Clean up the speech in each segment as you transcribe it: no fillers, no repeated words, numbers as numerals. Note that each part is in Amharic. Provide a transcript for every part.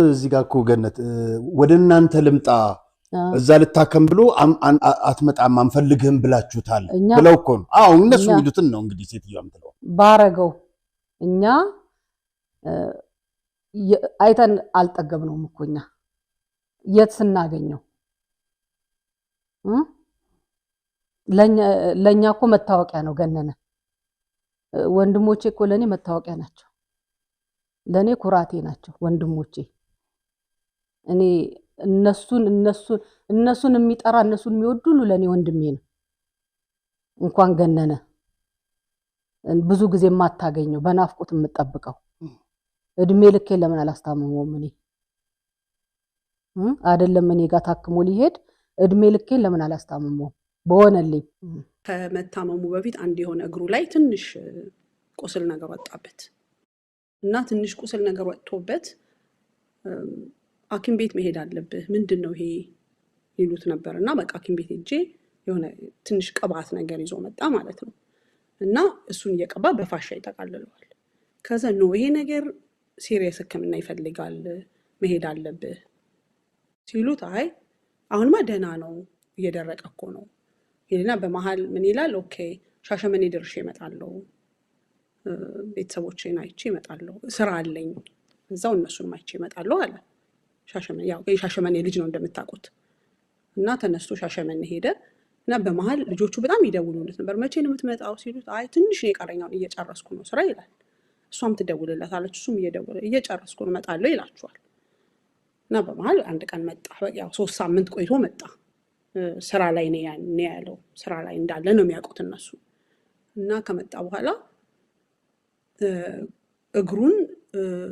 እዚህ ጋር እኮ ገነት ወደ እናንተ ልምጣ እዛ ልታከም ብሎ አትመጣም አንፈልግህም ብላችሁታል ብለው እኮ ነው። አዎ እነሱ የሚሉትን ነው እንግዲህ ሴትዮዋ የምትለው ባረገው እኛ አይተን አልጠገብነውም እኮ እኛ የት ስናገኘው ለኛ እኮ መታወቂያ ነው ገነነ ወንድሞቼ እኮ ለኔ መታወቂያ ናቸው ለኔ ኩራቴ ናቸው ወንድሞቼ እኔ እነሱን የሚጠራ እነሱን የሚወዱ ሁሉ ለኔ ወንድሜ ነው እንኳን ገነነ ብዙ ጊዜ ማታገኘው በናፍቆት የምጠብቀው እድሜ ልኬ ለምን አላስታመመውም እኔ አይደለም እኔ ጋር ታክሞ ሊሄድ እድሜ ልኬ ለምን አላስታመመውም በሆነልኝ ከመታመሙ በፊት አንድ የሆነ እግሩ ላይ ትንሽ ቁስል ነገር ወጣበት እና ትንሽ ቁስል ነገር ወጥቶበት ሐኪም ቤት መሄድ አለብህ ምንድነው ይሄ ይሉት ነበርና በቃ ሐኪም ቤት ሄጄ የሆነ ትንሽ ቅባት ነገር ይዞ መጣ ማለት ነው እና እሱን እየቀባ በፋሻ ይጠቃልለዋል ከዛ ነው ይሄ ነገር ሲሪየስ ህክምና ይፈልጋል መሄድ አለብህ ሲሉት አይ አሁንማ ደህና ነው እየደረቀ እኮ ነው ይልና በመሃል ምን ይላል ኦኬ ሻሸመኔ ድርሼ እመጣለሁ ቤተሰቦቼን አይቼ እመጣለሁ ስራ አለኝ እዛው እነሱን አይቼ እመጣለሁ አለ ሻሸመኔ ያው የሻሸመኔ ልጅ ነው እንደምታውቁት እና ተነስቶ ሻሸመኔ ሄደ እና በመሃል ልጆቹ በጣም ይደውሉለት ነበር መቼ ነው የምትመጣው ሲሉት አይ ትንሽ ነው የቀረኛው እየጨረስኩ ነው ስራ ይላል እሷም ትደውልለታለች እሱም እየጨረስኩ ነው እመጣለሁ ይላቸዋል እና በመሃል አንድ ቀን መጣ ያው 3 ሳምንት ቆይቶ መጣ ስራ ላይ ነው ያለው ስራ ላይ እንዳለ ነው የሚያውቁት እነሱ እና ከመጣ በኋላ እግሩን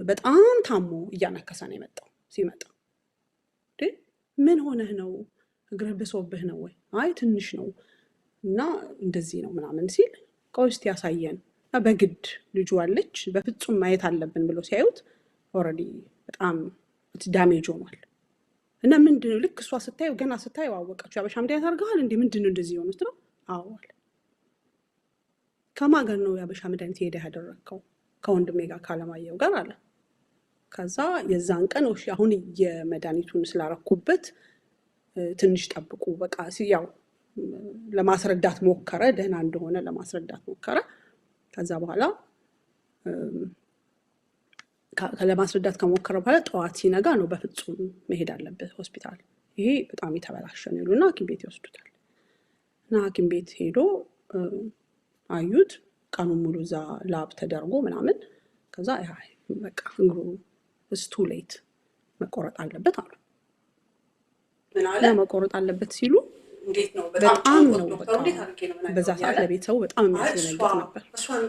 በጣም ታሞ እያነከሰ ነው የመጣው ሲመጣ ምን ሆነህ ነው እግርህ ብሶብህ ነው ወይ አይ ትንሽ ነው እና እንደዚህ ነው ምናምን ሲል ቆይስቲ ያሳየን በግድ ልጁ አለች በፍጹም ማየት አለብን ብሎ ሲያዩት ኦሬዲ በጣም ዳሜጅ ሆኗል እና ምንድነው ልክ እሷ ስታየው ገና ስታየው አወቀችው ያበሻ መድኃኒት አድርገሃል እንዴ ምንድነው እንደዚህ ሆነስ ነው አዋል ከማን ነው ያበሻ መድኃኒት ሄደ ያደረከው ከወንድሜ ጋር ካለማየው ጋር አለ ከዛ የዛን ቀን እሺ አሁን የመድኃኒቱን ስላረኩበት ትንሽ ጠብቁ በቃ ያው ለማስረዳት ሞከረ ደህና እንደሆነ ለማስረዳት ሞከረ ከዛ በኋላ ለማስረዳት ከሞከረ በኋላ ጠዋት ሲነጋ ነው በፍጹም መሄድ አለበት ሆስፒታል ይሄ በጣም የተበላሸ ነው ይሉና ሐኪም ቤት ይወስዱታል እና ሐኪም ቤት ሄዶ አዩት ቀኑን ሙሉ እዛ ላብ ተደርጎ ምናምን ከዛ አይ በቃ እግሩ too late መቆረጥ አለበት አሉ ምን አለ መቆረጥ አለበት ሲሉ እንዴት ነው በጣም ነው በቃ በዛ ሰዓት ለቤተሰቡ በጣም የሚያስደነግጥ ነበር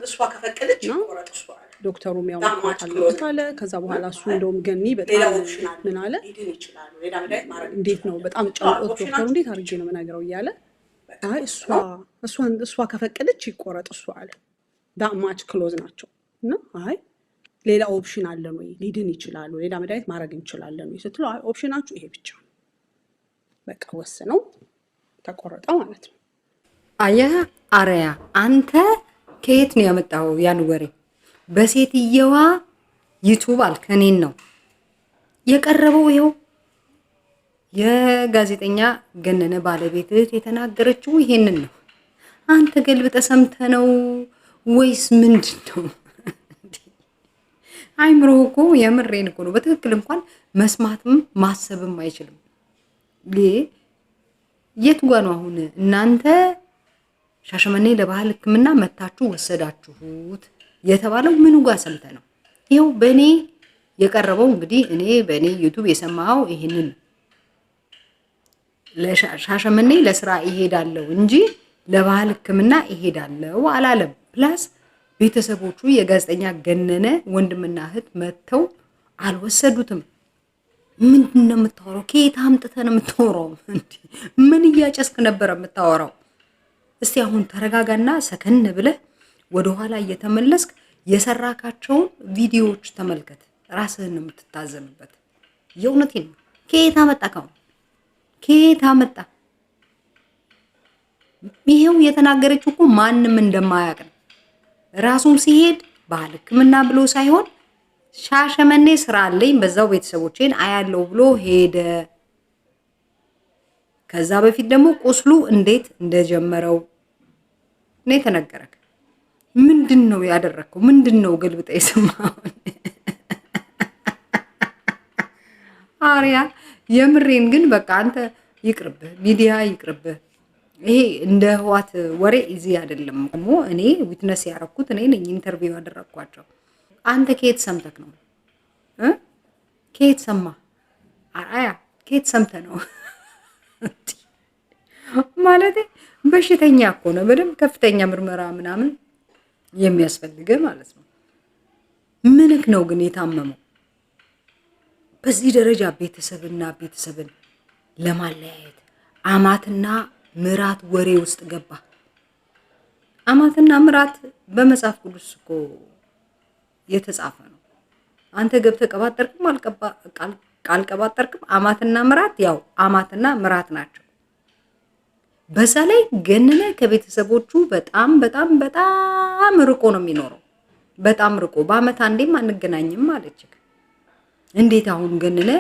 እሷ ከፈቀደች ቆረጥ እሷ ዶክተሩም ያው መቆረጥ አለበት አለ ከዛ በኋላ እሱ እንደውም ገኒ በጣም ምን አለ እንዴት ነው በጣም ጨንቆት ዶክተሩ እንዴት አድርጌ ነው መናገረው እያለ አይ እሷ ከፈቀደች ይቆረጥ እሷ አለ ዳማች ክሎዝ ናቸው እና አይ ሌላ ኦፕሽን አለ ነው ሊድን ይችላል ሌላ መድኃኒት ማድረግ እንችላለን ነው ስትሉ አይ ኦፕሽናችሁ ይሄ ብቻ ነው በቃ ወሰነው ተቆረጠ ማለት ነው አያ አሪያ አንተ ከየት ነው ያመጣው ያን ወሬ በሴትየዋ ዩቲዩብ አልከኔን ነው የቀረበው ይሄው የጋዜጠኛ ገነነ ባለቤት የተናገረችው ይሄንን ነው አንተ ገልብጠ ሰምተነው ወይስ ምንድነው አይምሮ እኮ የምሬን እኮ ነው በትክክል እንኳን መስማትም ማሰብም አይችልም የት ጋር ነው አሁን እናንተ ሻሸመኔ ለባህል ህክምና መታችሁ ወሰዳችሁት የተባለው ምኑ ጋር ሰምተ ነው ይሄው በኔ የቀረበው እንግዲህ እኔ በኔ ዩቲዩብ የሰማው ይሄንን ለሻሸመኔ ለስራ ይሄዳለው እንጂ ለባህል ህክምና ይሄዳለው አላለም ፕላስ ቤተሰቦቹ የጋዜጠኛ ገነነ ወንድምና እህት መተው አልወሰዱትም ምንድነው የምታወራው ከየት አምጥተህ ነው የምታወራው ምን እያጨስክ ነበር የምታወራው እስቲ አሁን ተረጋጋና ሰከን ብለህ ወደ ኋላ እየተመለስክ የሰራካቸውን ቪዲዮዎች ተመልከት ራስህን ነው የምትታዘብበት የእውነቴን ነው ከየት አመጣ ይሄው የተናገረችው እኮ ማንንም እንደማያውቅ ራሱም ሲሄድ ባህል ህክምና ብሎ ሳይሆን ሻሸመኔ ስራ አለኝ በዛው ቤተሰቦቼን አያለው ብሎ ሄደ። ከዛ በፊት ደግሞ ቁስሉ እንዴት እንደጀመረው ነው የተነገረክ። ምንድነው ያደረከው? ምንድነው ገልብጠ የሰማው? አሪያ የምሬን ግን በቃ አንተ ይቅርብህ፣ ሚዲያ ይቅርብህ። ይሄ እንደ ህዋት ወሬ እዚህ አይደለም። ደግሞ እኔ ዊትነስ ያረኩት እኔ ነኝ፣ ኢንተርቪው ያደረኳቸው። አንተ ከየት ሰምተክ ነው? ከየት ሰማ? አያ ከየት ሰምተ ነው? ማለት በሽተኛ እኮ ነው። በደንብ ከፍተኛ ምርመራ ምናምን የሚያስፈልገ ማለት ነው። ምንክ ነው ግን የታመመው? በዚህ ደረጃ ቤተሰብና ቤተሰብን ለማለያየት አማትና ምራት ወሬ ውስጥ ገባ። አማትና ምራት በመጽሐፍ ቅዱስ እኮ የተጻፈ ነው። አንተ ገብተህ ቀባጠርክም አልቀባጠርክም አማትና ምራት ያው አማትና ምራት ናቸው። በዛ ላይ ገነነ ከቤተሰቦቹ በጣም በጣም በጣም ርቆ ነው የሚኖረው። በጣም ርቆ በአመት አንዴም አንገናኝም አለች። እንዴት አሁን ገነነ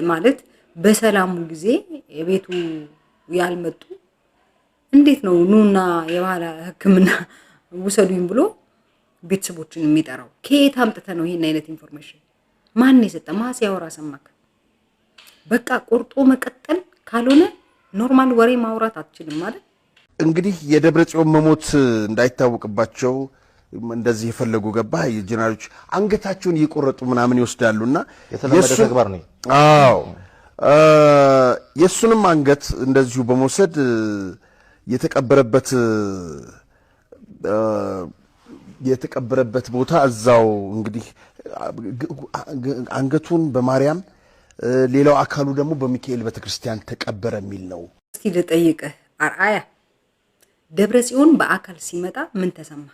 ማለት በሰላሙ ጊዜ የቤቱ ያልመጡ እንዴት ነው ኑና የባህል ሕክምና ውሰዱኝ ብሎ ቤተሰቦችን የሚጠራው? ከየት አምጥተ ነው ይሄን አይነት ኢንፎርሜሽን? ማን የሰጠ? ማን ሲያወራ ሰማክ? በቃ ቆርጦ መቀጠል ካልሆነ ኖርማል ወሬ ማውራት አትችልም ማለት። እንግዲህ የደብረጽዮን መሞት እንዳይታወቅባቸው እንደዚህ የፈለጉ ገባ የጀነራሎች አንገታቸውን እየቆረጡ ምናምን ይወስዳሉና የተለመደ ተግባር ነው። አዎ የሱንም አንገት እንደዚሁ በመውሰድ የተቀበረበት ቦታ እዛው እንግዲህ አንገቱን በማርያም ሌላው አካሉ ደግሞ በሚካኤል ቤተክርስቲያን ተቀበረ የሚል ነው። እስኪ ልጠይቅህ አርአያ፣ ደብረጽዮን በአካል ሲመጣ ምን ተሰማ?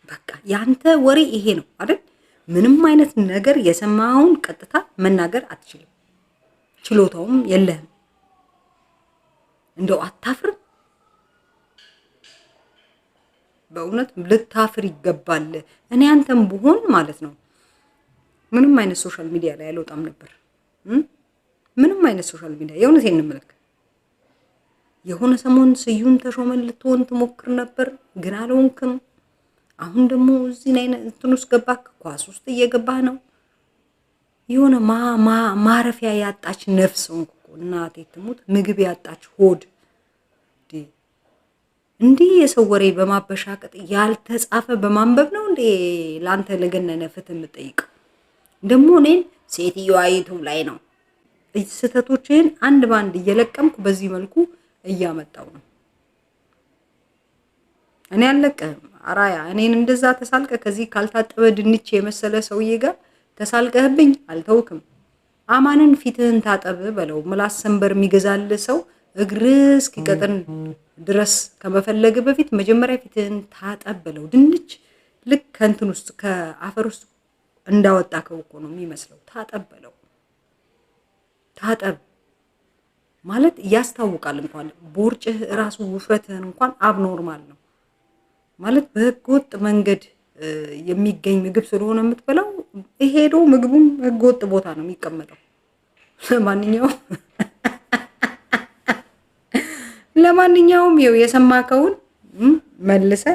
በቃ ያንተ ወሬ ይሄ ነው አይደል? ምንም አይነት ነገር የሰማውን ቀጥታ መናገር አትችልም፣ ችሎታውም የለህም። እንደው አታፍርም? በእውነት ልታፍር ይገባል። እኔ አንተም ብሆን ማለት ነው ምንም አይነት ሶሻል ሚዲያ ላይ አልወጣም ነበር። ምንም አይነት ሶሻል ሚዲያ የእውነቴን እንመለከ የሆነ ሰሞን ስዩም ተሾመን ልትሆን ትሞክር ነበር፣ ግን አልሆንክም። አሁን ደግሞ እዚህ ላይ እንትን ውስጥ ገባክ፣ ኳስ ውስጥ እየገባህ ነው። የሆነ ማረፊያ ያጣች ነፍስ እንኳን እናቴ ትሙት ምግብ ያጣች ሆድ እንዲህ የሰው ወሬ በማበሻቀጥ ያልተጻፈ በማንበብ ነው እንዴ ላንተ ለገነነ ፍትህ የምጠይቀው? ደግሞ እኔን ሴትዮዋ ዩቲዩብ ላይ ነው ስህተቶችን አንድ ባንድ እየለቀምኩ በዚህ መልኩ እያመጣው ነው። እኔ አለቀህም አራያ፣ እኔን እንደዛ ተሳልቀ ከዚህ ካልታጠበ ድንች የመሰለ ሰውዬ ጋር ተሳልቀህብኝ አልተውክም። አማንን ፊትህን ታጠብ በለው። ምላስ ሰንበር የሚገዛል ሰው እግር እስኪቀጥን ድረስ ከመፈለግ በፊት መጀመሪያ ፊትህን ታጠብ በለው። ድንች ልክ ከእንትን ውስጥ ከአፈር ውስጥ እንዳወጣ ከውቆ ነው የሚመስለው። ታጠብ በለው። ታጠብ ማለት ያስታውቃል። እንኳን ቦርጭህ ራሱ ውፍረትህን እንኳን አብኖርማል ነው ማለት በህገወጥ መንገድ የሚገኝ ምግብ ስለሆነ የምትበላው ሄዶ ምግቡም ህገወጥ ቦታ ነው የሚቀመጠው። ለማንኛውም የሰማከውን መልሰ